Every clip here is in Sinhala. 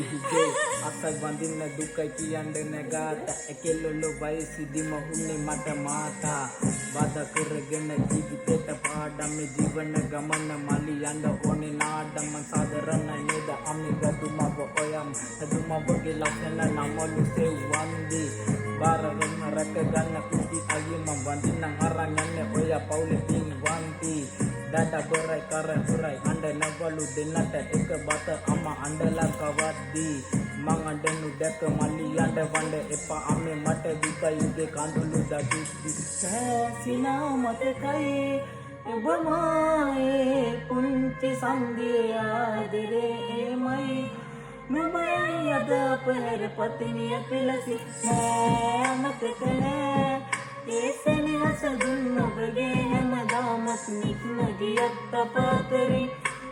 හිගේ අසයි වඳින්න දුකයි කියන්න නැගාත එකෙල්ලොල්ල වයසිදිම උන්නේ මට මාතා බාධා කරගෙන ජීවිතේට පාඩම් ජීවන ගමන මලි යන්න ඕනේ නාඩම් සාදරණ නේද අමි ගදුමව ඔයම් හදුමවගේ ලක්ෂණ නමලු සෙව්වන්දි බාරගෙන රැක ගන්න කුටි අයියම වඳින්න අරන් යන්නේ ඔය පවුලේ පින් වන්ති dada berai kara berai anda navalu denata එක බත අම්මා අඬලා කවද්දි මං අඬනු දැක මල්ලි යන්න වඬ එපා අම්මේ මට විකයි උගේ කඳුළු දඩිස්සි සෑසිනා මතකයි ඔබමයි පුංචි සංගේ ආදරේමයි නුඹයි අද පෙර පතිනිය පිලසි නෑ මතක නෑ ඒසනි අසදුන් ඔබගේ හැමදාමත් නික්ම ගියත් අපාතරි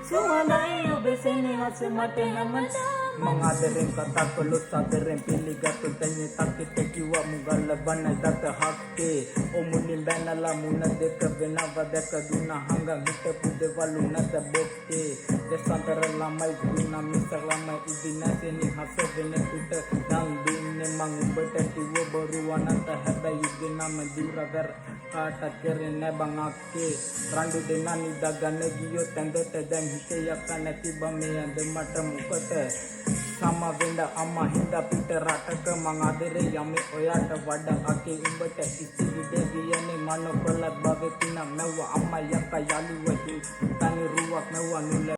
සුවඳයි ඔබ සෙනෙහස මට හැමදාම මං ආදරෙන් කතා කළොත් ආදරෙන් පිළිගත්තු තැන්නේ තක්කිට කිව්වා මුගල්ල බන්න දත හක්කේ ඔමුණින් බැනලා මුණ දෙක වෙනව දැක දුන්නා හංග හිටපු දෙවලු නැත බොක්කේ දෙසතර ළමයි දුන්නා මිස ළමයි ඉදිනසෙනි හස වෙනකුට නම් දුන්නේ මං උඹට කිව්ව බොරු අනන්ත හැබැයි උගේ නම දිවුරවර කාට කරේ නැබං අක්කේ රණ්ඩු දෙන්නා නිදාගන්න ගියොත් ඇඳට දැන් හිතේ යක නැති බමේ ඇඳ මට මුකට සම වෙන්න අම්මා හින්දා පිට රටක මං ආදරේ යමේ ඔයාට වඩා අකේ උඹට ඉසිරි දෙවියනේ මනොකොල බවෙතින මෙව අම්මා යක යලුවදී තනි රුවක් මෙව නුල